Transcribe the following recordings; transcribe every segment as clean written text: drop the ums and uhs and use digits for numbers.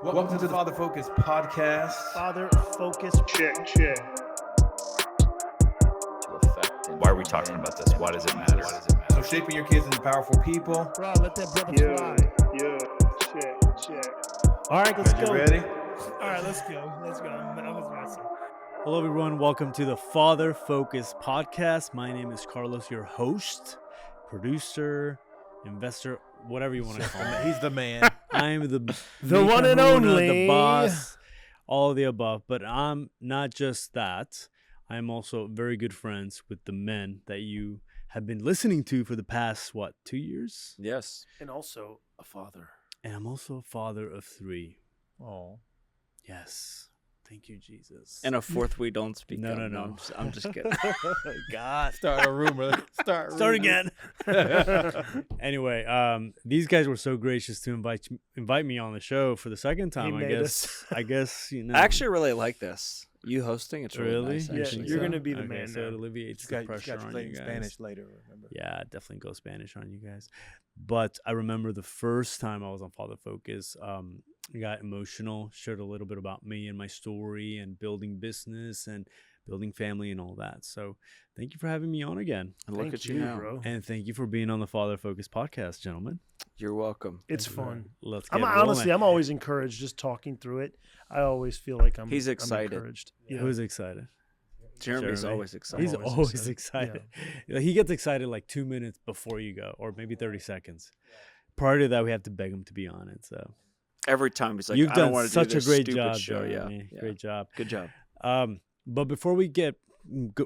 Welcome to the Father Focus podcast. Father Focus. Check. Why are we talking about this? Why does it matter? So shaping your kids into powerful people. Bro, let that brother fly. Check. All right, let's go. You ready? All right, let's go. I'm messing. Hello, everyone. Welcome to the Father Focus podcast. My name is Carlos, your host, producer, investor, whatever you want to call me. He's the man. I'm the one and only. the boss, all of the above. But I'm not just that. I'm also very good friends with the men that you have been listening to for the past, 2 years? Yes. And also a father. And I'm also a father of 3. Oh. Yes. Thank you, Jesus. And a fourth we don't speak No, of. no, no. I'm just kidding. God. Start a rumor. Start again. Anyway, these guys were so gracious to invite me on the show for the second time. I guess you know. I actually really like this. You hosting, it's really nice. Yeah, actually. you're gonna be the man So it now. alleviates the pressure on you guys. Spanish later, remember? Yeah, definitely go Spanish on you guys. But I remember the first time I was on Father Focus, I got emotional, shared a little bit about me and my story and building business and building family and all that. So thank you for having me on again. And look Thank at you you, now. bro. And thank you for being on the Father Focus podcast, gentlemen. You're welcome. It's fun. Let's get Honestly, rolling. I'm always encouraged just talking through it. I always feel like I'm excited. I'm encouraged. Yeah. Who's excited? Jeremy's Jeremy. always excited. He's always excited. He gets excited like 2 minutes before you go, or maybe 30 seconds. Prior to that, we have to beg him to be on it. So Every time he's like, you've I don't done want to such do a this great stupid job, show. Jeremy. Yeah. Great job. Good job. But before we get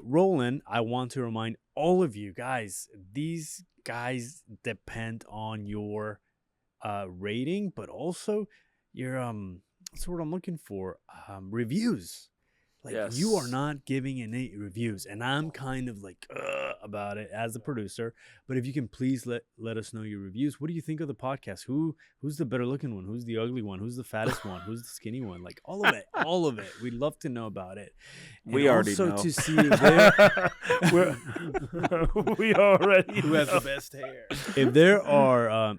rolling, I want to remind all of you guys, these guys depend on your rating, but also your that's what I'm looking for, reviews. Like, Yes. you are not giving any reviews, and I'm kind of like about it as the producer. But if you can please let us know your reviews. What do you think of the podcast? Who's the better looking one? Who's the ugly one? Who's the fattest one? Who's the skinny one? Like, all of it. We'd love to know about it. And We already also know. to see if there, we already Who has know. the best hair? if there are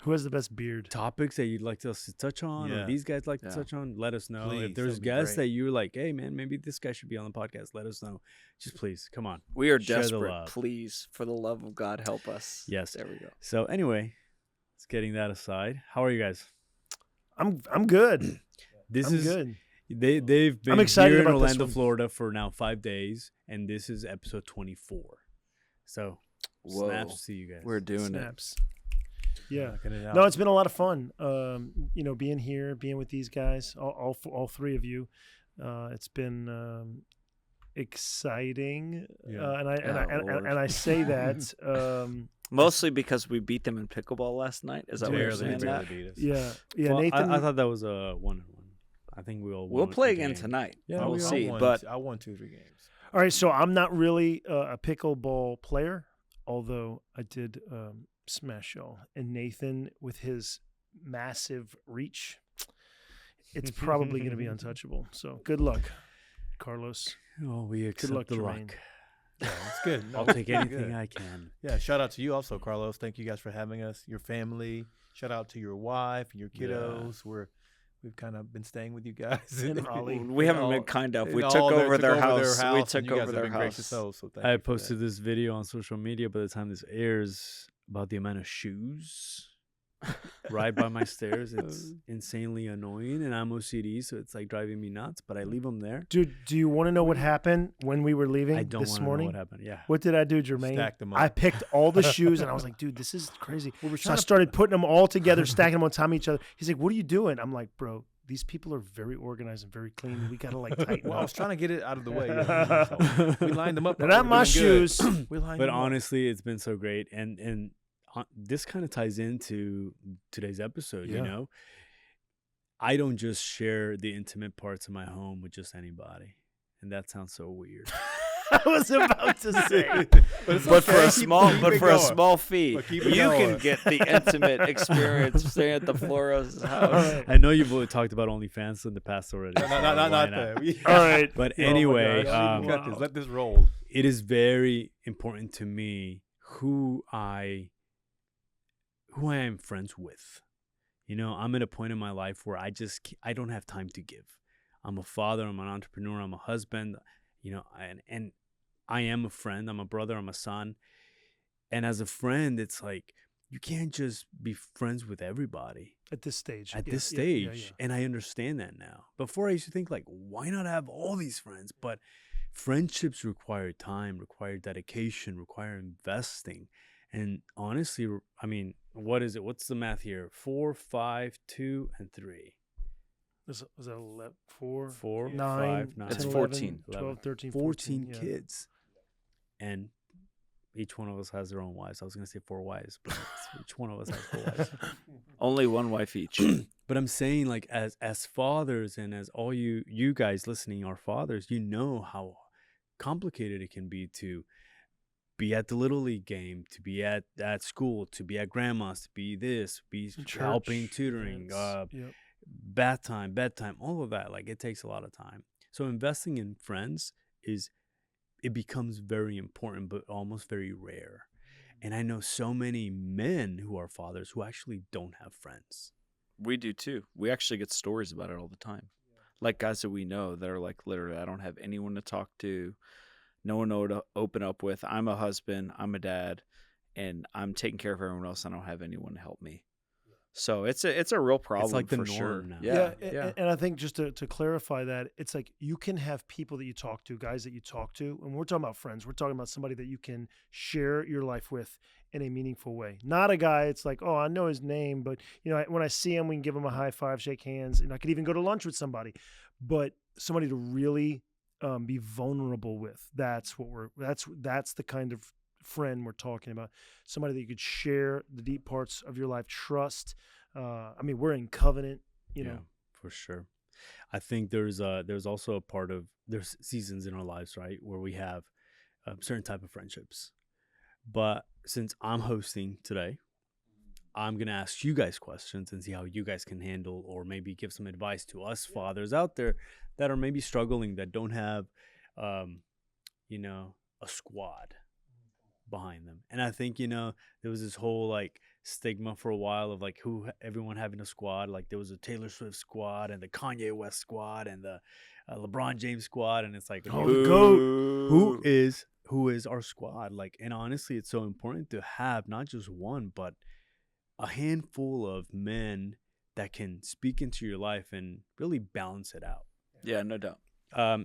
Who has the best beard? topics that you'd like us to touch on, or Yeah. these guys like to Yeah. touch on, let us know. Please, if there's that'd be guests great. that you're like, hey man, maybe this guy should be on the podcast, let us know. Just please, come on. We are Share the desperate. love. Please, for the love of God, help us. Yes. There we go. So anyway, let's getting that aside. How are you guys? I'm good. This I'm is good. they've been excited here in about this Orlando, one. Florida for now 5 days, and this is episode 24. So Whoa. snaps to you guys. We're doing Snaps. Yeah. Knocking it out. No, it's been a lot of fun. Being here, being with these guys, all three of you. It's been exciting, Yeah. and I say that. Mostly because we beat them in pickleball last night. Is that what you're saying? barely That? beat us. Yeah. Well, Nathan. I thought that was a 1-1. I think We'll won play a again game. tonight. Yeah, we'll we see. will. But I won 2-3 games. All right, so I'm not really a pickleball player, although I did smash y'all. And Nathan, with his massive reach, it's probably going to be untouchable. So good luck, Carlos. Oh, we accept luck, the Jermaine. luck. Yeah, it's good. I'll No, take it's anything good. I can. Yeah, shout out to you also, Carlos. Thank you guys for having us, your family. Shout out to your wife and your kiddos. We've kind of been staying with you guys. And Ollie. we haven't all- been kind of. and We all took their- over their house. We and took you guys over have their been gracious house. souls, so thank I you for posted that. this video on social media by the time this airs about the amount of shoes right by my stairs. It's insanely annoying, and I'm OCD, so it's like driving me nuts, but I leave them there. Dude, do you want to know what happened when we were leaving I don't this want to know morning? what happened. Yeah. What did I do, Jermaine? Stacked them up. I picked all the shoes, and I was like, dude, this is crazy. We were So I trying to- started putting them all together, stacking them on top of each other. He's like, what are you doing? I'm like, bro, these people are very organized and very clean. We got to like tighten Well, I up. was trying to get it out of the way. So we lined them up. They're not my shoes. We lined But them up. honestly, it's been so great, and this kind of ties into today's episode. Yeah. You know, I don't just share the intimate parts of my home with just anybody, and that sounds so weird. I was about to say. it's But for okay. a small, Keep but it for a going. small fee, But you keep it going. can get the intimate experience staying at the Flores house. I know you've talked about OnlyFans in the past already. so Not why that. All right. But Oh my anyway, gosh. um, Cut this. Let this roll. it is very important to me who I am friends with. I'm at a point in my life where I don't have time to give. I'm a father, I'm an entrepreneur, I'm a husband, and I am a friend, I'm a brother, I'm a son. And as a friend, it's like, you can't just be friends with everybody at this stage. at this stage. And I understand that now. Before I used to think like, why not have all these friends? But friendships require time, require dedication, require investing. And honestly, I mean, what is it? What's the math here? 4, 5, 2, and 3. Was that 11, 4, 4, 9, 5, 9. It's 10, 14. 12, 13, 14 14 kids. And each one of us has their own wives. I was going to say 4 wives, but each one of us has 4 wives. Only one wife each. But I'm saying, like, as fathers, and as all you guys listening are fathers, you know how complicated it can be to be at the Little League game, to be at school, to be at grandma's, to be this, be Church, helping, tutoring, Yep. bath time, bedtime, all of that. Like, it takes a lot of time. So investing in friends it becomes very important, but almost very rare. And I know so many men who are fathers who actually don't have friends. We do too. We actually get stories about it all the time. Like guys that we know that are like, literally, I don't have anyone to talk to, no one to open up with. I'm a husband, I'm a dad, and I'm taking care of everyone else. I don't have anyone to help me. So it's a real problem. It's like the for norm sure. now. Yeah. And I think just to clarify that, it's like you can have people that you talk to, guys that you talk to, and we're talking about friends. We're talking about somebody that you can share your life with in a meaningful way. Not a guy, it's like, oh, I know his name, but when I see him, we can give him a high five, shake hands, and I could even go to lunch with somebody. But somebody to really be vulnerable with. That's the kind of friend we're talking about. Somebody that you could share the deep parts of your life, trust. I mean, we're in covenant, you know. For sure. I think there's also there's seasons in our lives, right, where we have certain type of friendships. But since I'm hosting today, I'm going to ask you guys questions and see how you guys can handle, or maybe give some advice to us fathers out there that are maybe struggling, that don't have, a squad behind them. And I think, there was this whole like stigma for a while of like everyone having a squad. Like there was a Taylor Swift squad and the Kanye West squad and the LeBron James squad. And it's like, The GOAT. who is our squad? Like, and honestly, it's so important to have not just one, but a handful of men that can speak into your life and really balance it out. Yeah, no doubt.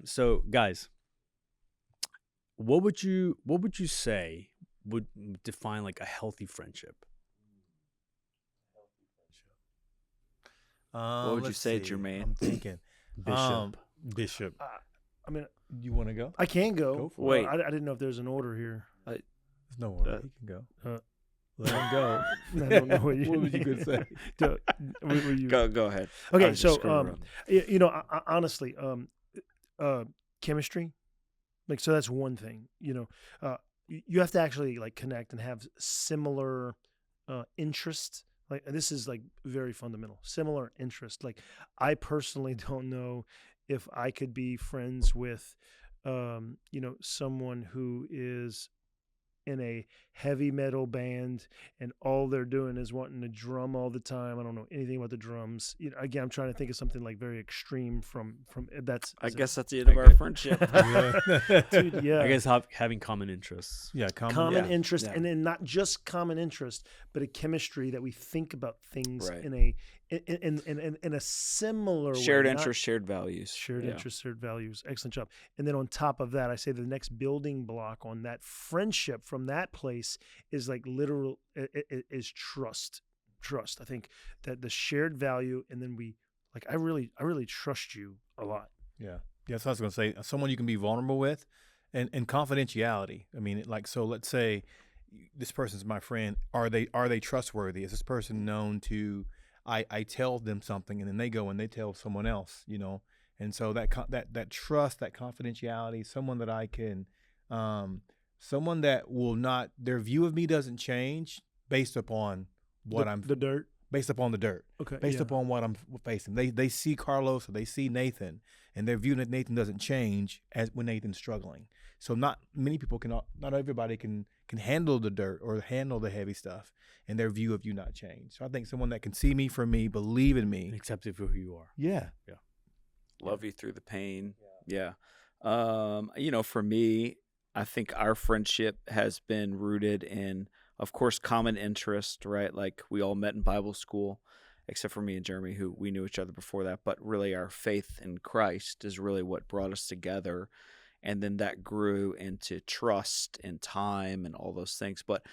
So guys, what would you say would define like a healthy friendship? What would you say, Jermaine? I'm thinking Bishop. I mean, You want to go? I can go. Go for Wait. I didn't know if there's an order here. There's no order. He can go. Let him go. I don't know what What was you gonna say? Go ahead. I Okay, was just so screwing around. honestly, chemistry, like, so that's one thing. You have to actually like connect and have similar interests. Like, this is like very fundamental. Similar interest. Like, I personally don't know if I could be friends with, someone who is in a heavy metal band and all they're doing is wanting to drum all the time. I don't know anything about the drums. Again, I'm trying to think of something like very extreme from that's. I guess that's the end of our friendship. Dude, yeah. I guess having common interests. Yeah, Common interest, yeah. and then not just common interest, but a chemistry that we think about things Right. in a similar Shared way, interests, shared values. shared Yeah. interests, shared values. Excellent job. And then on top of that, I say the next building block on that friendship from that place is like literal is trust. Trust. I think that the shared value, and then I really trust you a lot. Yeah. That's what I was going to say. Someone you can be vulnerable with, and confidentiality. I mean, like, so let's say this person's my friend. Are they trustworthy? Is this person known to? I tell them something, and then they go and they tell someone else. And so that trust, that confidentiality, someone that I can, someone that will not, their view of me doesn't change based upon what the dirt. based upon the dirt. Okay. Based upon what I'm facing. They see Carlos or they see Nathan, and their view that Nathan doesn't change as when Nathan's struggling. So not many people can, not everybody can can handle the dirt or handle the heavy stuff, and their view of you not change. So I think someone that can see me for me, believe in me. Accept it for who you are. Yeah. Love you through the pain. Yeah. For me, I think our friendship has been rooted in, of course, common interest, right? Like we all met in Bible school, except for me and Jeremy, who we knew each other before that. But really our faith in Christ is really what brought us together. And then that grew into trust and time and all those things. But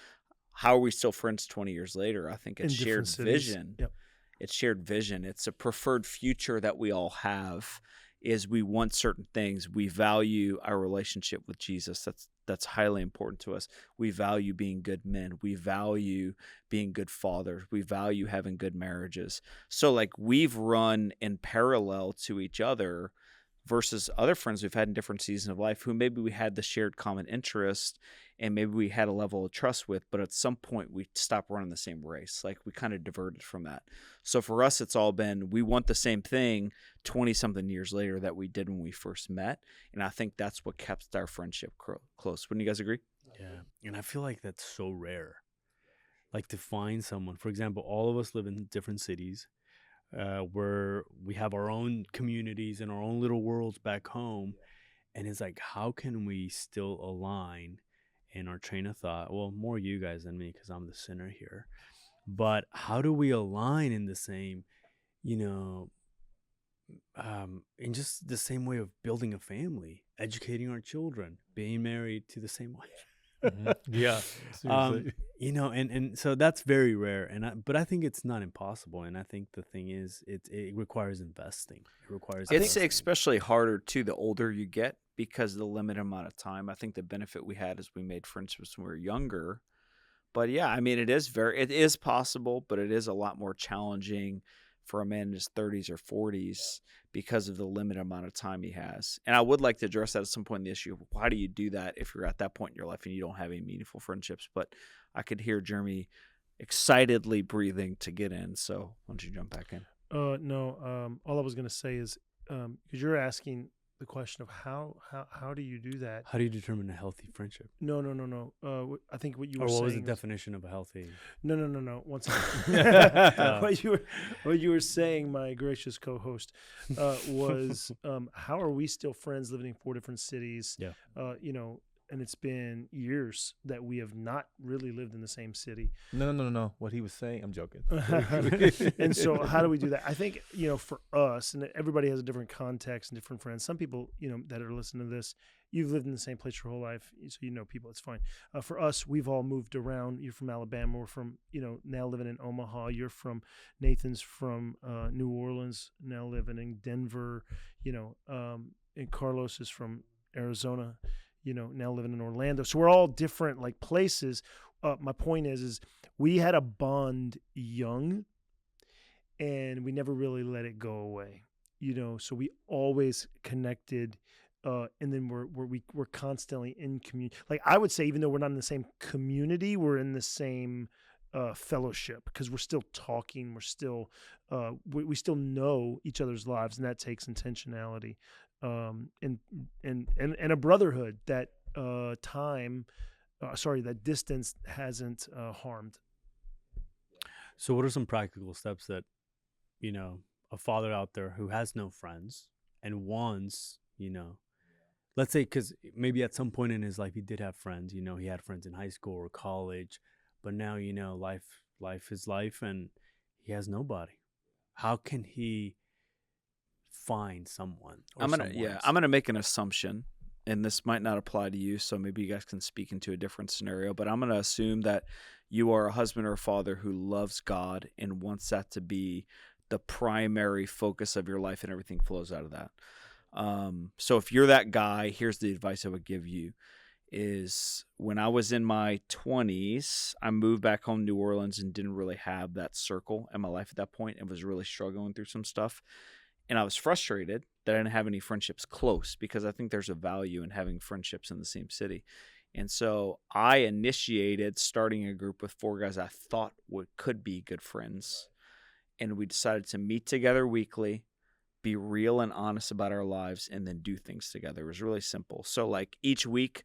how are we still friends 20 years later? I think it's In shared different cities. vision. Yep. It's shared vision. It's a preferred future that we all have. Is we want certain things. We value our relationship with Jesus. That's highly important to us. We value being good men. We value being good fathers. We value having good marriages. So like we've run in parallel to each other versus other friends we've had in different seasons of life who maybe we had the shared common interest and maybe we had a level of trust with, but at some point we stopped running the same race. Like we kind of diverted from that. So for us, it's all been, we want the same thing 20 something years later that we did when we first met. And I think that's what kept our friendship close. Wouldn't you guys agree? Yeah. And I feel like that's so rare. Like to find someone, for example, all of us live in different cities where we have our own communities and our own little worlds back home. And it's like, how can we still align in our train of thought? Well, more you guys than me because I'm the sinner here. But how do we align in the same, in just the same way of building a family, educating our children, being married to the same wife? Yeah. Seriously. And so that's very rare. But I think it's not impossible. And I think the thing is, it requires investing. It requires. It's especially harder too the older you get because of the limited amount of time. I think the benefit we had is we made friendships when we were younger. But yeah, I mean, it is possible, but it is a lot more challenging for a man in his 30s or 40s because of the limited amount of time he has. And I would like to address that at some point in the issue of why do you do that if you're at that point in your life and you don't have any meaningful friendships? But I could hear Jeremy excitedly breathing to get in. So why don't you jump back in? No. All I was going to say is because you're asking the question of how do you do that? How do you determine a healthy friendship? No. I think what you were Or what saying was the definition of a healthy? No. Once what you were saying, my gracious co-host, was how are we still friends living in 4 different cities? Yeah. And it's been years that we have not really lived in the same city. No. What he was saying, I'm joking. And so how do we do that? I think, for us, and everybody has a different context and different friends. Some people, that are listening to this, you've lived in the same place your whole life, so you know people, it's fine. For us, we've all moved around. You're from Alabama. We're from, now living in Omaha. You're from, Nathan's from New Orleans, now living in Denver, and Carlos is from Arizona, now living in Orlando. So we're all different like places. My point is we had a bond young and we never really let it go away, so we always connected. And then we're constantly in community. Like I would say, even though we're not in the same community, we're in the same fellowship because we're still talking. We're still, we still know each other's lives, and that takes intentionality. And a brotherhood that that distance hasn't harmed. So what are some practical steps that, a father out there who has no friends and wants, let's say, because maybe at some point in his life he did have friends, he had friends in high school or college, but now, life is life and he has nobody. How can he find someone? I'm gonna make an assumption, and this might not apply to you, so maybe you guys can speak into a different scenario, but I'm gonna assume that you are a husband or a father who loves God and wants that to be the primary focus of your life, and everything flows out of that. So if you're that guy, here's the advice I would give you. Is when I was in my 20s, I moved back home to New Orleans and didn't really have that circle in my life at that point and was really struggling through some stuff. And I was frustrated that I didn't have any friendships close because I think there's a value in having friendships in the same city. And so I initiated starting a group with 4 guys I thought could be good friends. And we decided to meet together weekly, be real and honest about our lives, and then do things together. It was really simple. So like each week,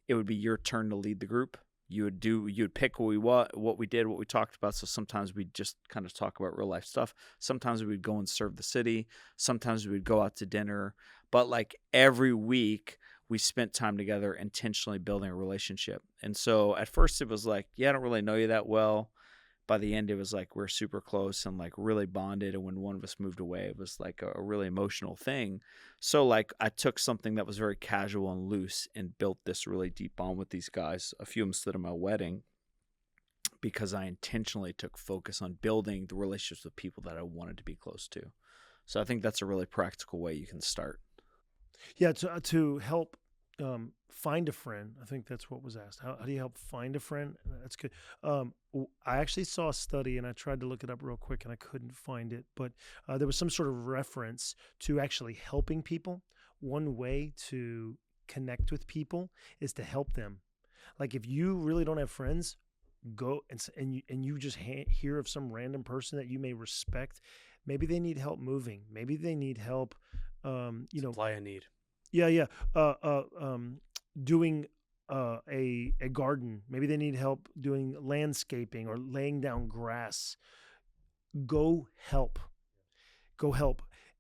it would be your turn to lead the group. you'd pick what we did, what we talked about. So sometimes we'd just kind of talk about real life stuff. Sometimes we'd go and serve the city. Sometimes we'd go out to dinner. But like every week we spent time together intentionally building a relationship. And so at first it was like, yeah, I don't really know you that well. By the end, it was like we're super close and like really bonded. And when one of us moved away, it was like a really emotional thing. So like I took something that was very casual and loose and built this really deep bond with these guys. A few of them stood at my wedding because I intentionally took focus on building the relationships with people that I wanted to be close to. So I think that's a really practical way you can start. Yeah, to help find a friend. I think that's what was asked. How do you help find a friend? That's good. I actually saw a study, and I tried to look it up real quick, and I couldn't find it. But there was some sort of reference to actually helping people. One way to connect with people is to help them. Like if you really don't have friends, go and you just hear of some random person that you may respect. Maybe they need help moving. Maybe they need help. Supply a need. Yeah. Doing a garden. Maybe they need help doing landscaping or laying down grass. Go help.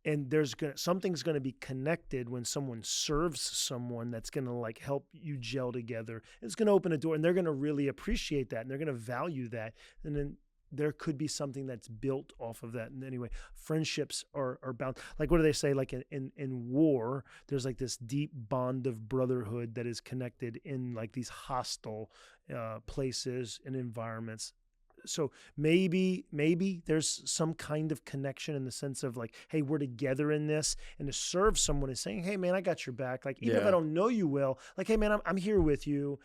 And something's gonna be connected when someone serves someone that's gonna like help you gel together. It's gonna open a door, and they're gonna really appreciate that, and they're gonna value that, and then there could be something that's built off of that. And anyway, friendships are bound. Like, what do they say? Like in war, there's like this deep bond of brotherhood that is connected in like these hostile places and environments. So maybe there's some kind of connection in the sense of like, hey, we're together in this, and to serve someone is saying, hey man, I got your back. Like even if I don't know you well, like, hey man, I'm here with you.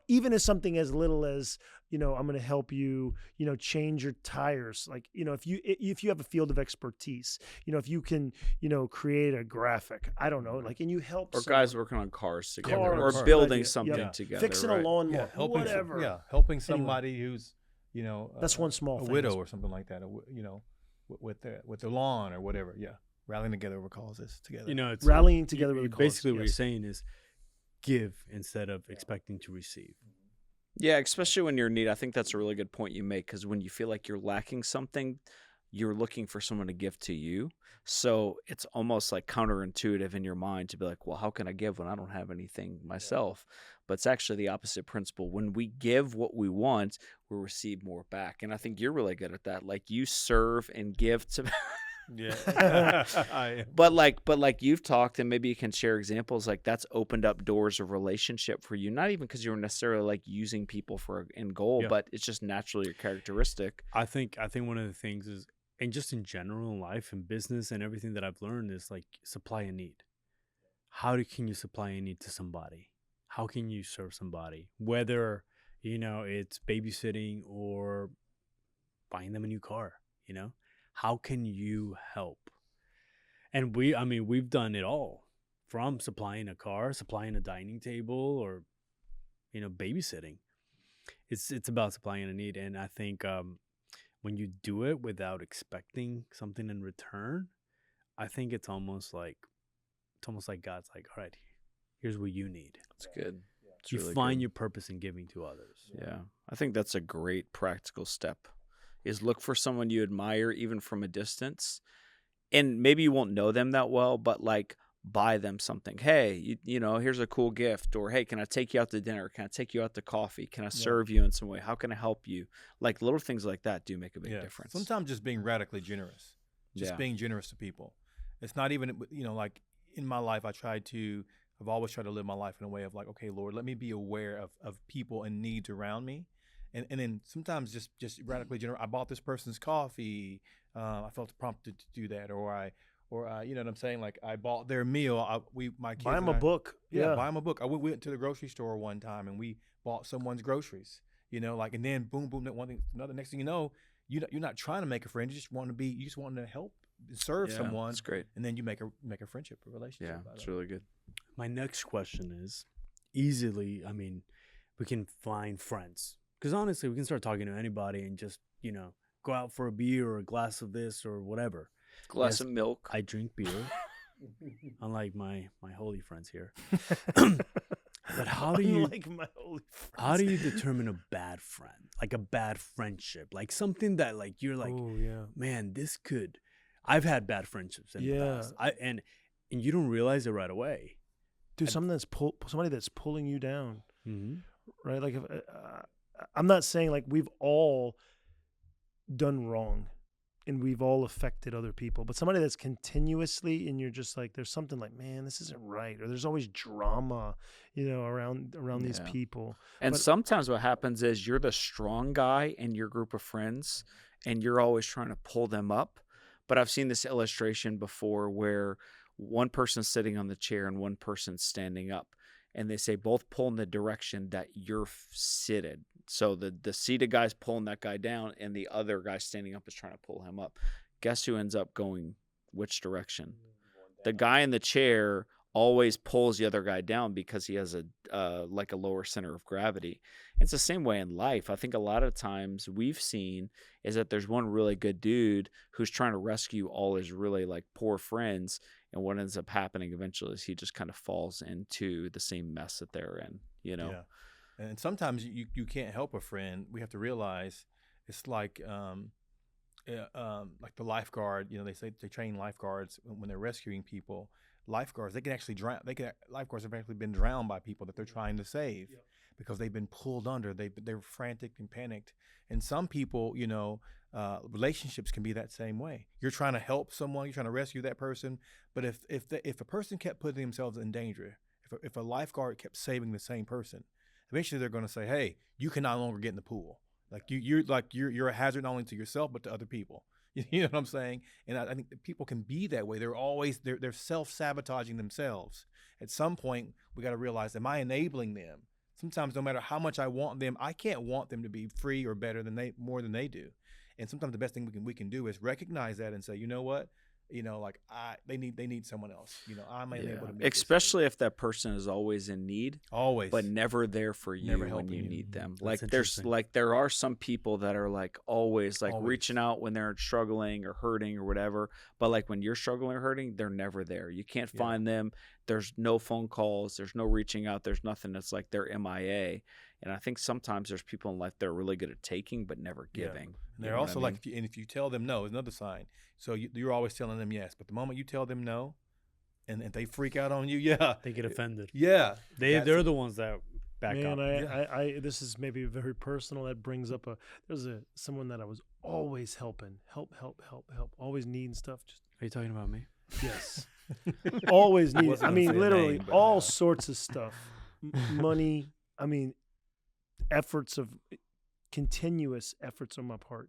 Even as something as little as, I'm going to help you, change your tires. Like, if you have a field of expertise, if you can, create a graphic, I don't know, like, and you help. Or guys working on cars together, Cars, or building right, something together, fixing a lawnmower, whatever. Helping somebody who's that's one small a thing. widow or something like that, with their lawn or whatever. Yeah, rallying together over causes together. It's rallying together with a cause. Basically, what you're saying is give instead of expecting to receive. Yeah, especially when you're in need. I think that's a really good point you make, because when you feel like you're lacking something, you're looking for someone to give to you. So it's almost like counterintuitive in your mind to be like, well, how can I give when I don't have anything myself? But it's actually the opposite principle. When we give what we want, we'll receive more back. And I think you're really good at that. Like you serve and give to Yeah. But like you've talked, and maybe you can share examples, like that's opened up doors of relationship for you, not even because you were necessarily like using people for an end goal, but it's just naturally your characteristic. I think one of the things is, and just in general in life and business and everything that I've learned, is like supply a need. Can you supply a need to somebody? How can you serve somebody? Whether, it's babysitting or buying them a new car, how can you help? And we've done it all, from supplying a car, supplying a dining table, or, babysitting. It's about supplying a need. And I think when you do it without expecting something in return, I think it's almost like God's like, all right, here's what you need. That's good. You really find your purpose in giving to others. Yeah. I think that's a great practical step, is look for someone you admire, even from a distance. And maybe you won't know them that well, but like buy them something. Hey, here's a cool gift. Or, hey, can I take you out to dinner? Can I take you out to coffee? Can I serve you in some way? How can I help you? Like little things like that do make a big difference. Sometimes just being radically generous, being generous to people. It's not even, like in my life, I've always tried to live my life in a way of like, okay, Lord, let me be aware of people and needs around me. And then sometimes just radically generous. I bought this person's coffee. I felt prompted to do that. Or you know what I'm saying? Like I bought their meal. My kids buy them a book. Yeah, buy them a book. We went to the grocery store one time and we bought someone's groceries. And then boom, one thing, another. Next thing you know, you're not trying to make a friend. You just want to help, serve someone. That's great. And then you make a friendship, a relationship. Yeah, it's really good. My next question is, easily, we can find friends. Because honestly, we can start talking to anybody and just, go out for a beer or a glass of this or whatever. Glass of milk. I drink beer, unlike my holy friends here. But how do you Unlike my holy friends. how do you determine a bad friend, like a bad friendship, like something that like you're like, oh yeah, man, this could. I've had bad friendships in the Yeah. past. And you don't realize it right away. dude, somebody that's pulling you down, Mm-hmm. right? Like, if, I'm not saying like we've all done wrong, and we've all affected other people, but somebody that's continuously, and you're just like, there's something like, man, this isn't right, or there's always drama, around these Yeah. people. And But- sometimes what happens is you're the strong guy in your group of friends and you're always trying to pull them up. But I've seen this illustration before where one person's sitting on the chair and one person's standing up. And they say both pull in the direction that you're seated. So the seated guy's pulling that guy down and the other guy standing up is trying to pull him up. Guess who ends up going which direction? The guy in the chair always pulls the other guy down because he has a lower center of gravity. It's the same way in life. I think a lot of times we've seen is that there's one really good dude who's trying to rescue all his really like poor friends, and what ends up happening eventually is he just kind of falls into the same mess that they're in, Yeah. And sometimes you can't help a friend. We have to realize it's like the lifeguard. They say they train lifeguards when they're rescuing people. Lifeguards, they can actually drown. Lifeguards have actually been drowned by people that they're trying to save because they've been pulled under. They're frantic and panicked. And some people, relationships can be that same way. You're trying to help someone, you're trying to rescue that person, but if a person kept putting themselves in danger, if a lifeguard kept saving the same person, eventually they're going to say, "Hey, you can no longer get in the pool. Like you're a hazard not only to yourself but to other people." You know what I'm saying? And I think that people can be that way. They're self-sabotaging themselves. At some point, we got to realize, am I enabling them? Sometimes no matter how much I want them, I can't want them to be free or better than more than they do. And sometimes the best thing we can do is recognize that and say, you know what? They need someone else. I'm able to make especially if that person is always in need, always, but never there for you Never when helping you you. need them. That's Like there's interesting. like there are some people that are like always Always. reaching out when they're struggling or hurting or whatever, but like when you're struggling or hurting, they're never there. You can't Yeah. find them. There's no phone calls, there's no reaching out, there's nothing. It's like they're MIA. And I think sometimes there's people in life that are really good at taking but never Yeah. giving. And You they're know what also I like, if you tell them no, is another sign. So you're always telling them yes, but the moment you tell them no, and they freak out on you, They get offended. yeah, They're the ones that back Man, up. I this is maybe very personal. That brings up someone that I was always helping, help, always needing stuff. Just Are you talking about me? yes, always needing. wasn't I gonna mean, say a literally name, but all yeah. sorts of stuff, money. I mean, continuous efforts on my part.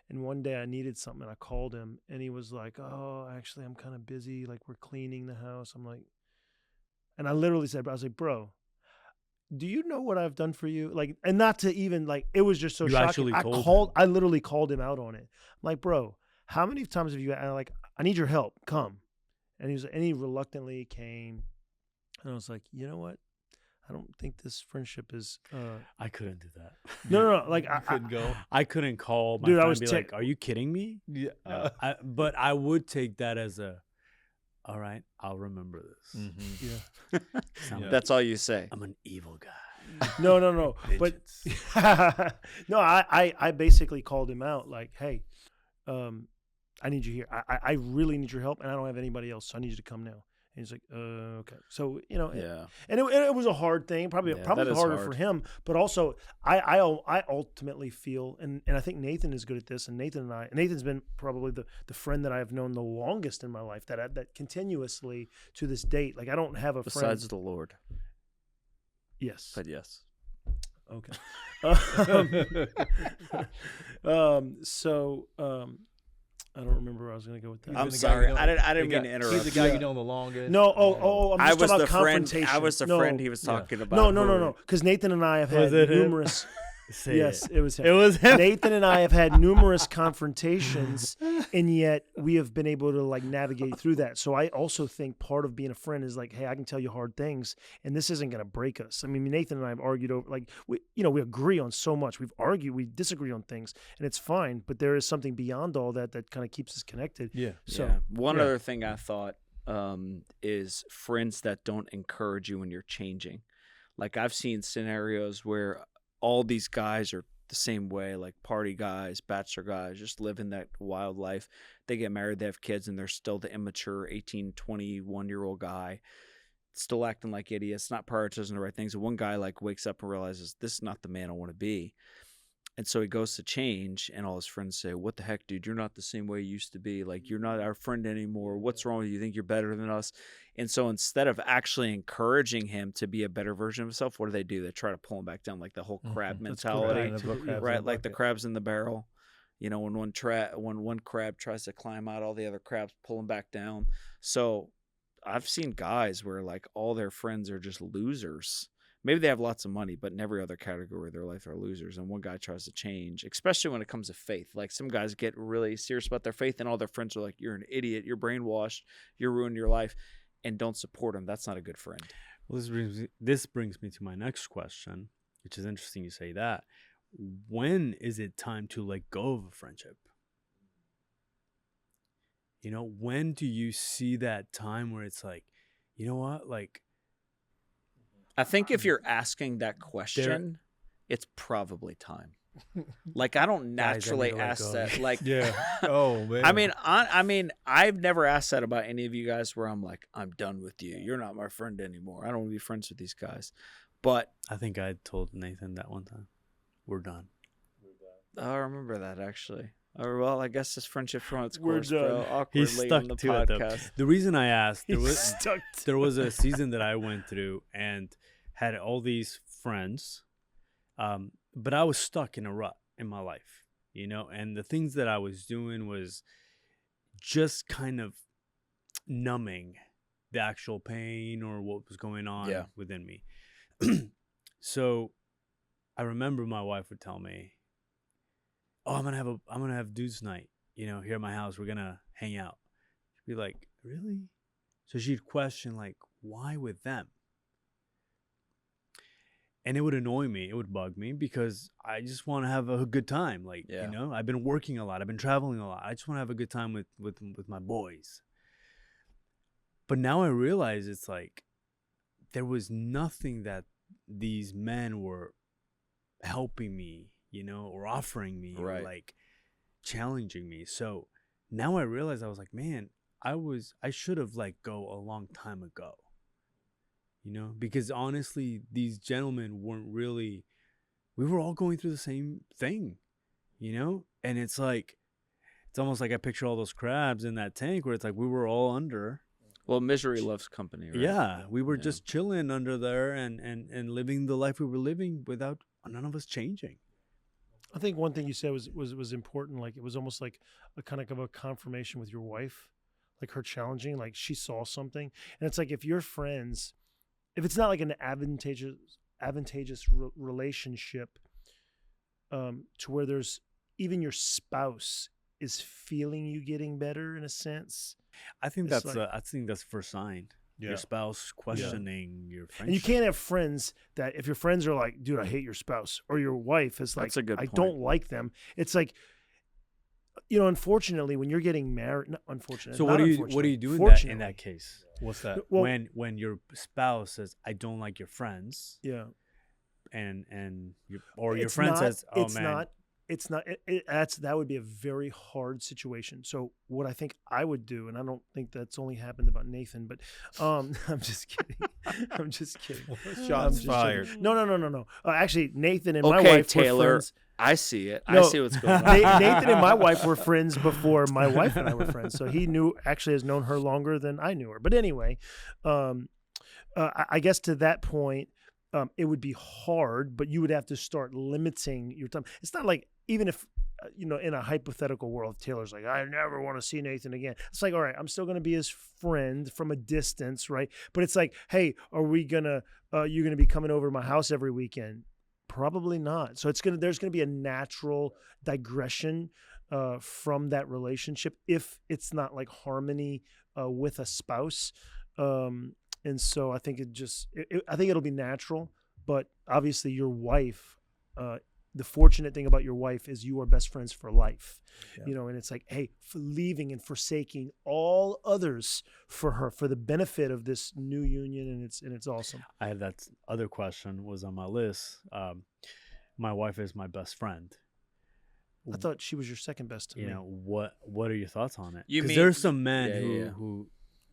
And one day I needed something, and I called him, and he was like, "Oh, actually, I'm kind of busy. Like, we're cleaning the house." I'm like, and I literally said, I was like, "Bro, do you know what I've done for you?" Like, and not to even like, it was just so You shocking. actually told him. I literally called him out on it. I'm like, "Bro, how many times have you?" And like, I need your help. Come. And he reluctantly came, and I was like, "You know what? I don't think this friendship is." I couldn't do that. No. Like, You couldn't go. I couldn't call my Dude, I friend was and be like, "Are you kidding me?" Yeah. But I would take that as all right, I'll remember this. Mm-hmm. Yeah. Sound- Yeah. That's all you say. I'm an evil guy. No. But Vengeance. no, I basically called him out like, "Hey, I need you here. I really need your help, and I don't have anybody else, so I need you to come now." And he's like, "Okay." So Yeah. and it was a hard thing, probably Yeah, probably that is harder hard. for him, but also I ultimately feel, and I think Nathan is good at this, and Nathan's been probably the friend that I've known the longest in my life, that continuously to this date, like I don't have a friend. Besides the Lord. Yes. But yes. Okay. I don't remember where I was going to go with that. He's I'm the guy sorry. you know- I didn't the mean to guy- interrupt. He's the guy Yeah. you know the longest. No, I'm I just was talking the about friend. confrontation. I was the No, friend he was yeah. talking about. No. Because Nathan and I have Was had it him? numerous. Say Yes, it. it was him. It was him. Nathan and I have had numerous confrontations, and yet we have been able to like navigate through that. So I also think part of being a friend is like, hey, I can tell you hard things, and this isn't going to break us. I mean, Nathan and I have argued over like we agree on so much. We've argued, we disagree on things, and it's fine. But there is something beyond all that kind of keeps us connected. Yeah. So Yeah. One yeah. other thing I thought is friends that don't encourage you when you're changing. Like I've seen scenarios where all these guys are the same way, like party guys, bachelor guys, just living that wild life. They get married, they have kids, and they're still the immature 18, 21-year-old guy, still acting like idiots, not prioritizing the right things. And one guy like wakes up and realizes this is not the man I want to be. And so he goes to change, and all his friends say, what the heck, dude? You're not the same way you used to be. Like, you're not our friend anymore. What's wrong with you? You think you're better than us? And so instead of actually encouraging him to be a better version of himself, what do? They try to pull him back down, like the whole crab mentality, right? Like the crabs in the barrel. You know, when one crab tries to climb out, all the other crabs pull him back down. So I've seen guys where, like, all their friends are just losers. Maybe they have lots of money, but in every other category of their life are losers. And one guy tries to change, especially when it comes to faith. Like some guys get really serious about their faith, and all their friends are like, you're an idiot, you're brainwashed, you're ruining your life, and don't support him. That's not a good friend. Well, this brings me to my next question, which is interesting you say that. When is it time to let go of a friendship? You know, when do you see that time where it's like, you know what, like, I think if you're asking that question, it's probably time. Like I don't naturally ask that. Like, yeah. Oh man. I mean, I've never asked that about any of you guys. Where I'm like, I'm done with you. You're not my friend anymore. I don't want to be friends with these guys. But I think I told Nathan that one time. We're done. I remember that actually. Or well, I guess this friendship from its We're course, done. bro. Awkwardly He's stuck on the to podcast. it, though. The reason I asked, Stuck there was a season that I went through and had all these friends, but I was stuck in a rut in my life, you know, and the things that I was doing was just kind of numbing the actual pain or what was going on within me. So I remember my wife would tell me, oh, I'm gonna have dudes night, you know, here at my house. We're gonna hang out. She'd be like, really? So she'd question, like, why with them? And it would annoy me. It would bug me because I just want to have a good time. Like, you know, I've been working a lot. I've been traveling a lot. I just want to have a good time with my boys. But now I realize it's like there was nothing that these men were helping me, you know, or offering me, or like challenging me. So now I realize I was like, man, I should have let go a long time ago, you know, because honestly, these gentlemen weren't really, we were all going through the same thing, you know, and it's like, it's almost like I picture all those crabs in that tank where it's like we were all under. Well, misery loves company, right? Yeah, we were just chilling under there and living the life we were living without none of us changing. I think one thing you said was important. Like it was almost like a kind of a confirmation with your wife, like her challenging, like she saw something. And it's like if you're friends, if it's not like an advantageous relationship, to where there's even your spouse is feeling you getting better in a sense. I think that's the first sign. Yeah. Your spouse questioning your friendship. And you can't have friends that if your friends are like, dude, I hate your spouse, or your wife is like, That's a good I point. don't like them. It's like, you know, unfortunately, when you're getting married, not unfortunately. So not what do you do in that case? What's that? Well, when your spouse says, I don't like your friends. Yeah. And your friend says, oh man. It's not. That would be a very hard situation. So what I think I would do, and I don't think that's only happened about Nathan, but I'm just kidding. I'm just kidding. Shots fired. No. Actually, Nathan and my Okay, wife Taylor, were friends. I see it. No, I see what's going on. Nathan and my wife were friends before my wife and I were friends. So he has known her longer than I knew her. But anyway, I guess to that point, it would be hard, but you would have to start limiting your time. It's not like, even if, you know, in a hypothetical world, Taylor's like, I never want to see Nathan again. It's like, all right, I'm still going to be his friend from a distance, right? But it's like, hey, are we going to, you're going to be coming over to my house every weekend? Probably not. So there's going to be a natural digression from that relationship if it's not like harmony with a spouse. And so I think I think it'll be natural, but obviously your wife the fortunate thing about your wife is you are best friends for life, Yeah. and it's like, hey, for leaving and forsaking all others for her, for the benefit of this new union. And it's awesome. I had that other question was on my list. My wife is my best friend. I thought she was your second best to You me. know, what are your thoughts on it? You Because mean- there's some men Yeah. who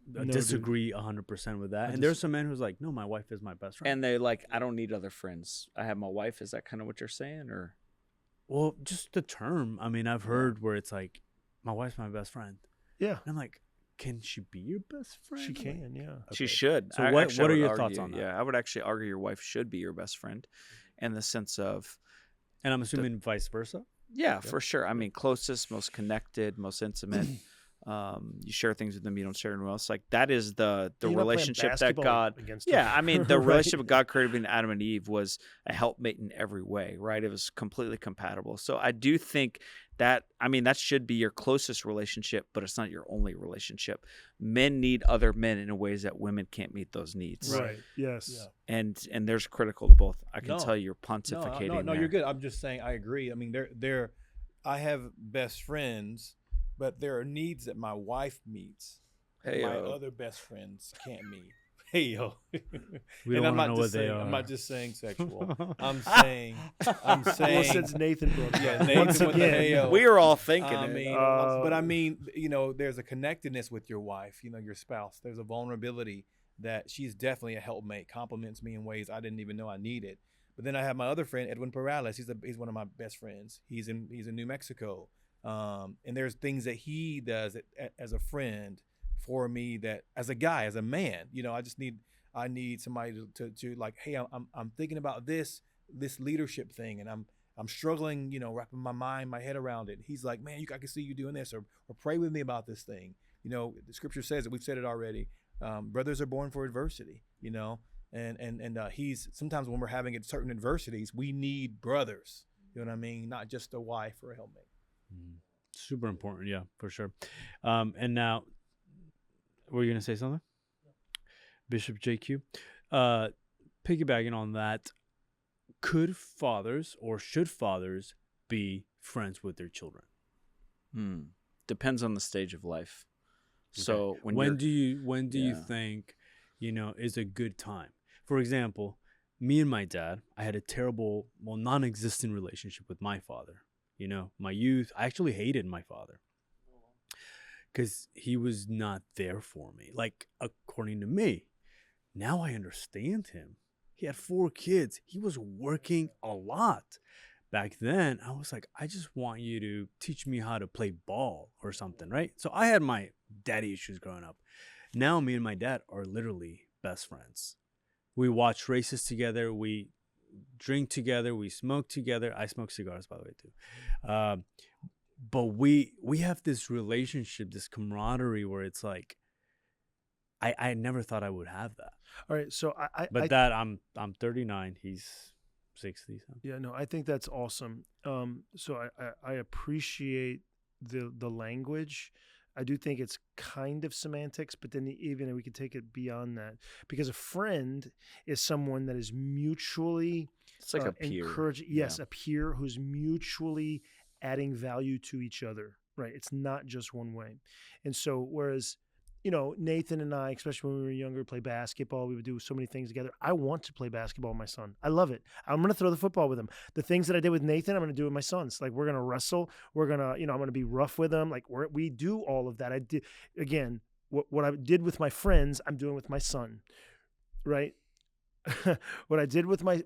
No, dude. disagree 100% with that, I and there's some men who's like, no, my wife is my best friend. And they like, I don't need other friends. I have my wife. Is that kind of what you're saying, or? Well, just the term. I mean, I've heard where it's like, my wife's my best friend. Yeah, And I'm like, can she be your best friend? she Like, can. Yeah. She Okay. should. So I- what actually, I are would your argue- thoughts on that? Yeah, I would actually argue your wife should be your best friend, in the sense of, And I'm assuming vice versa. yeah, for sure. I mean, closest, most connected, most intimate. You share things with them you don't share anyone else. Like that is the You're not playing relationship that basketball God. against her. Yeah, I mean, the Right. relationship God created between Adam and Eve was a helpmate in every way, right? It was completely compatible. So I do think that, I mean, that should be your closest relationship, but it's not your only relationship. Men need other men in ways that women can't meet those needs. Right. Yes. Yeah. And there's critical to both. I can No. tell you're pontificating. No, there. you're good. I'm just saying I agree. I mean, I have best friends, but there are needs that my wife meets. Hey, my yo. other best friends can't meet. Hey yo. We And don't I'm want not to know just what they saying, are. I'm not just saying sexual. I'm saying Well, since Nathan brought it yeah, up, Nathan once with the again, hey, yo. We were all thinking I it. mean, Uh, but I mean, there's a connectedness with your wife, your spouse. There's a vulnerability that she's definitely a helpmate, compliments me in ways I didn't even know I needed. But then I have my other friend, Edwin Perales. He's one of my best friends. He's in New Mexico. And there's things that he does as a friend for me that as a guy, as a man, I need somebody to like, hey, I'm thinking about this leadership thing, and I'm struggling, wrapping my head around it. He's like, man, I can see you doing this, or pray with me about this thing. The scripture says it. We've said it already. Brothers are born for adversity. And he's sometimes when we're having certain adversities, we need brothers. You know what I mean? Not just a wife or a helpmate. Super important, yeah, for sure. And now, were you gonna say something, Bishop JQ? Piggybacking on that, could fathers or should fathers be friends with their children? Depends on the stage of life. Okay. So when do you Yeah. think is a good time? For example, me and my dad, I had a terrible, non-existent relationship with my father. My youth, I actually hated my father because he was not there for me. Like, according to me, now I understand him. He had 4 kids. He was working a lot. Back then, I was like, I just want you to teach me how to play ball or something, right? So I had my daddy issues growing up. Now me and my dad are literally best friends. We watch races together. We drink together. We smoke together. I smoke cigars, by the way, too. But we have this relationship, this camaraderie where it's like, I never thought I would have that. all right. So I'm 39. He's 60. So. Yeah, no, I think that's awesome. So I appreciate the language. I do think it's kind of semantics, but then even we could take it beyond that, because a friend is someone that is mutually it's like a peer. encouraging. Yes, a peer who's mutually adding value to each other. Right? It's not just one way. And so, whereas Nathan and I, especially when we were younger, play basketball. We would do so many things together. I want to play basketball with my son. I love it. I'm going to throw the football with him. The things that I did with Nathan, I'm going to do with my sons. Like, we're going to wrestle. We're going to, I'm going to be rough with them. Like, we do all of that. I did, again, what I did with my friends, I'm doing with my son, right? What I did with my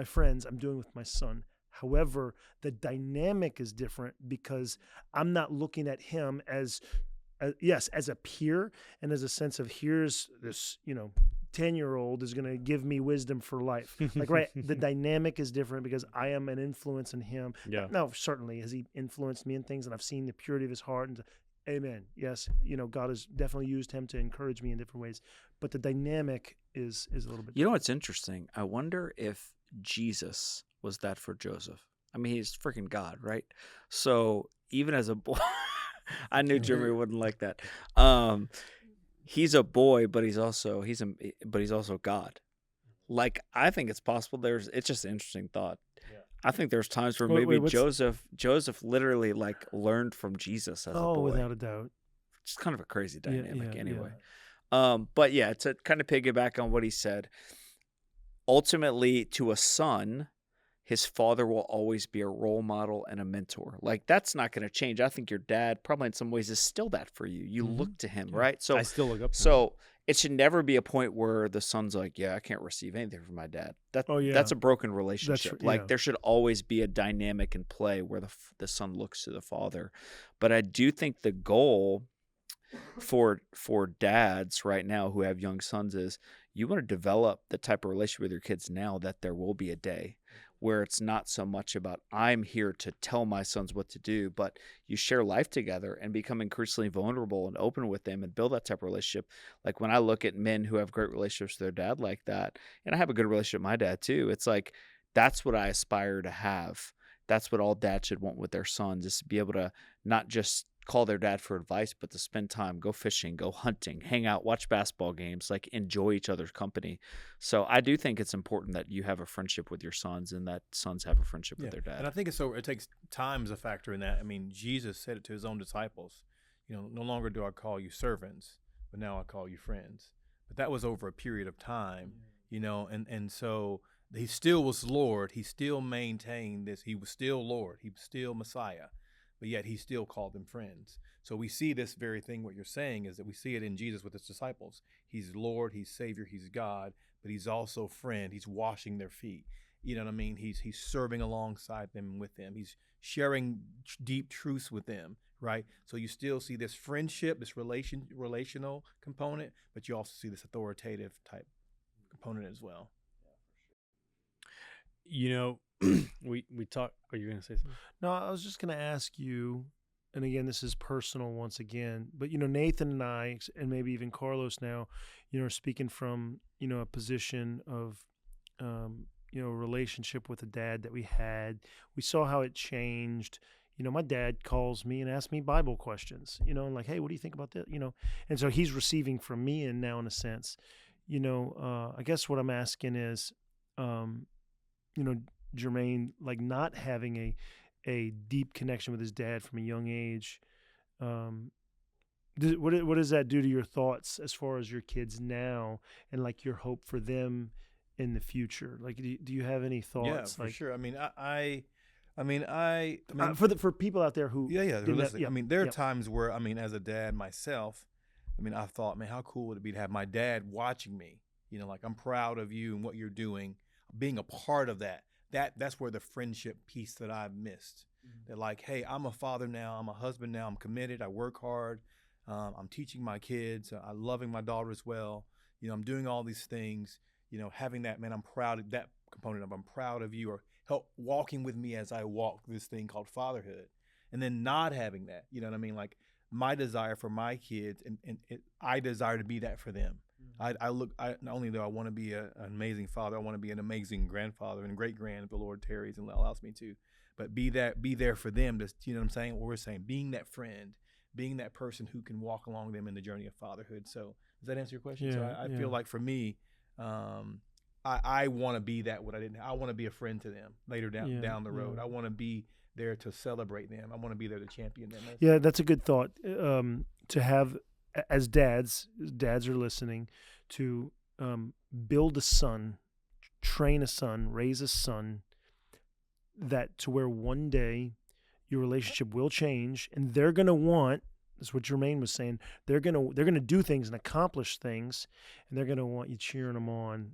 friends, I'm doing with my son. However, the dynamic is different because I'm not looking at him as a peer and as a sense of, here's this, 10-year-old is going to give me wisdom for life. Like, right. The dynamic is different because I am an influence in him. Yeah. Now, certainly has he influenced me in things, and I've seen the purity of his heart, and amen. Yes. God has definitely used him to encourage me in different ways, but the dynamic is a little bit You know what's interesting? I wonder if Jesus was that for Joseph. I mean, he's freaking God, right? So even as a boy, I knew Jeremy wouldn't like that. He's a boy, but he's also God. Like, I think it's possible. It's just an interesting thought. Yeah. I think there's times where Wait, maybe what's- Joseph literally like learned from Jesus as a Oh, boy. without a doubt. It's kind of a crazy Yeah, dynamic yeah, anyway. yeah. But yeah, to kind of piggyback on what he said, ultimately to a son, his father will always be a role model and a mentor. Like, that's not going to change. I think your dad probably in some ways is still that for you. You look to him, right? So I still look up to him. so it should never be a point where the son's like, yeah, I can't receive anything from my dad. Oh, yeah. That's a broken relationship. yeah. Like, there should always be a dynamic in play where the son looks to the father. But I do think the goal for dads right now who have young sons is you want to develop the type of relationship with your kids now that there will be a day where it's not so much about I'm here to tell my sons what to do, but you share life together and become increasingly vulnerable and open with them and build that type of relationship. Like, when I look at men who have great relationships with their dad like that, and I have a good relationship with my dad too, it's like that's what I aspire to have. That's what all dads should want with their sons, is to be able to not just call their dad for advice, but to spend time, go fishing, go hunting, hang out, watch basketball games, like enjoy each other's company. So I do think it's important that you have a friendship with your sons and that sons have a friendship with their dad. And I think it takes time as a factor in that. I mean, Jesus said it to his own disciples, no longer do I call you servants, but now I call you friends. But that was over a period of time, and so he still was Lord. He still maintained this. He was still Lord. He was still Messiah. But yet he still called them friends. So we see this very thing, what you're saying, is that we see it in Jesus with his disciples. He's Lord, he's Savior, he's God, but he's also friend. He's washing their feet. You know what I mean? He's serving alongside them and with them. He's sharing deep truths with them, right? So you still see this friendship, this relational component, but you also see this authoritative type component as well. We talk. Are you going to say something? No, I was just going to ask you, and again, this is personal once again, but Nathan and I, and maybe even Carlos now, are speaking from a position of relationship with a dad that we had. We saw how it changed. My dad calls me and asks me Bible questions, and like, hey, what do you think about that? And so he's receiving from me, and now in a sense, I guess what I'm asking is, Jermaine, like not having a deep connection with his dad from a young age, what does that do to your thoughts as far as your kids now and like your hope for them in the future? Like, do you have any thoughts? Yeah, for sure. I mean, for people out there who I mean, there are times where, as a dad myself, I thought, man, how cool would it be to have my dad watching me? Like, I'm proud of you and what you're doing, being a part of that. That's where the friendship piece that I've missed. Mm-hmm. That like, hey, I'm a father now, I'm a husband now, I'm committed, I work hard, I'm teaching my kids, I'm loving my daughter as well. I'm doing all these things. Having that, man, I'm proud of that component of I'm proud of you, or help walking with me as I walk this thing called fatherhood. And then not having that, you know what I mean? Like my desire for my kids, and I desire to be that for them. Not only do I want to be an amazing father, I want to be an amazing grandfather and great grand if the Lord tarries and allows me to. But be there for them. Just, you know what I'm saying? What we're saying, being that friend, being that person who can walk along them in the journey of fatherhood. So does that answer your question? Yeah, so I feel like for me, I want to be that. I want to be a friend to them later down the road. I want to be there to celebrate them. I want to be there to champion them. That's a good thought. To have, as dads are listening, to build a son, train a son, raise a son, that to where one day your relationship will change, and they're gonna want. That's what Jermaine was saying. They're gonna do things and accomplish things, and they're gonna want you cheering them on,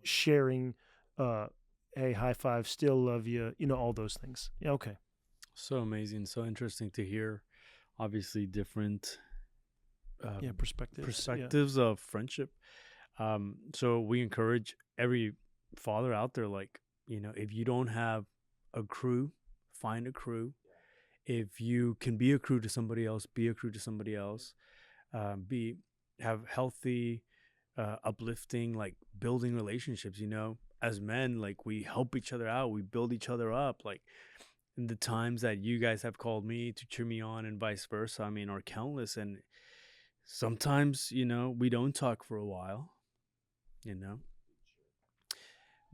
sharing. Hey, high five, still love you. All those things. Yeah, okay. So amazing, so interesting to hear. Obviously, different perspectives of friendship. So we encourage every father out there, like, if you don't have a crew, find a crew. If you can be a crew to somebody else, be a crew to somebody else. Have healthy, uplifting, like building relationships. As men, like we help each other out, we build each other up. Like in the times that you guys have called me to cheer me on and vice versa, are countless. And sometimes, we don't talk for a while,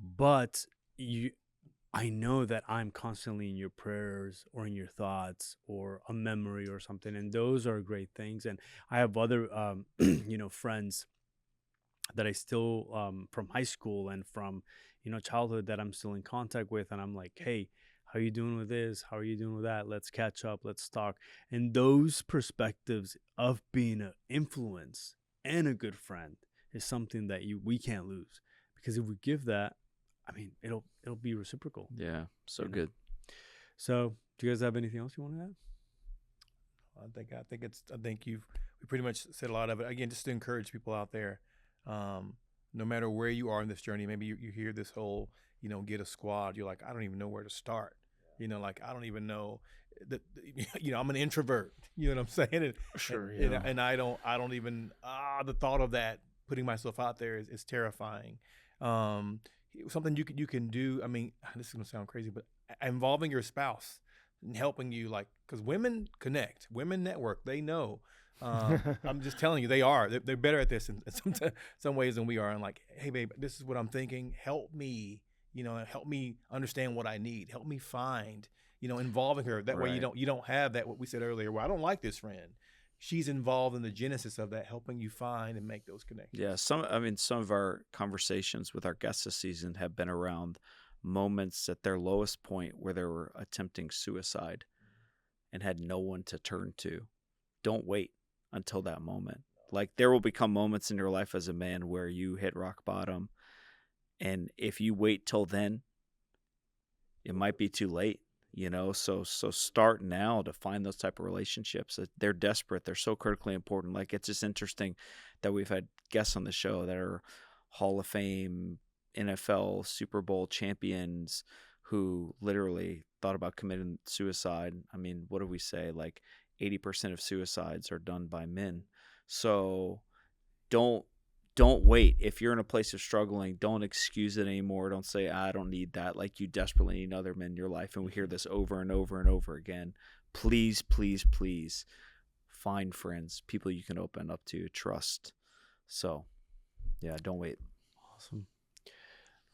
but I know that I'm constantly in your prayers or in your thoughts or a memory or something, and those are great things. And I have other friends that I still from high school and from childhood that I'm still in contact with, and I'm like, hey, how are you doing with this? How are you doing with that? Let's catch up. Let's talk. And those perspectives of being an influence and a good friend is something that we can't lose, because if we give that, I mean, it'll be reciprocal. Yeah, so You know? good. So, do you guys have anything else you want to add? I think we pretty much said a lot of it. Again, just to encourage people out there, no matter where you are in this journey, maybe you hear this whole, get a squad. You're like, I don't even know where to start. Like, I don't even know that, I'm an introvert. You know what I'm saying? Sure, and, yeah. and I don't even, the thought of that, putting myself out there is terrifying. Something you can do. I mean, this is gonna sound crazy, but involving your spouse and helping you, like, because women connect, women network, they know. I'm just telling you, they're better at this in some ways than we are. And like, hey babe, this is what I'm thinking. Help me, help me understand what I need. Help me find, involving her. That way Right. you don't have that, what we said earlier, well, I don't like this friend. She's involved in the genesis of that, helping you find and make those connections. Yeah, some of our conversations with our guests this season have been around moments at their lowest point where they were attempting suicide and had no one to turn to. Don't wait until that moment. Like, there will become moments in your life as a man where you hit rock bottom, and if you wait till then, it might be too late. So start now to find those type of relationships. They're desperate. They're so critically important. Like, it's just interesting that we've had guests on the show that are Hall of Fame, NFL, Super Bowl champions who literally thought about committing suicide. I mean, what do we say? Like 80% of suicides are done by men. So don't wait. If you're in a place of struggling, don't excuse it anymore. Don't say, I don't need that. Like, you desperately need other men in your life. And we hear this over and over and over again. Please, please, please find friends, people you can open up to, trust. So, yeah, don't wait. Awesome.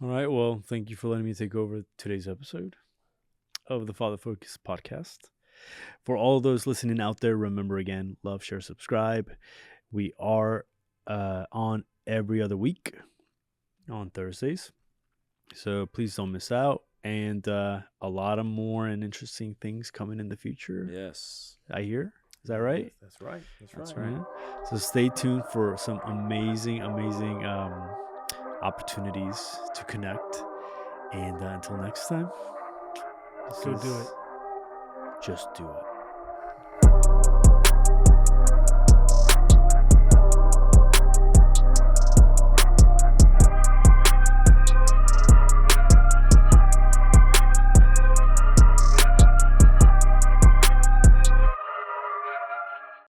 All right. Well, thank you for letting me take over today's episode of the Father Focus podcast. For all those listening out there, remember again, love, share, subscribe. We are on every other week on Thursdays. So please don't miss out. And a lot of more and interesting things coming in the future. Yes. I hear. Is that right? That's right. That's right. So stay tuned for some amazing opportunities to connect. And until next time, Go do it. Just do it.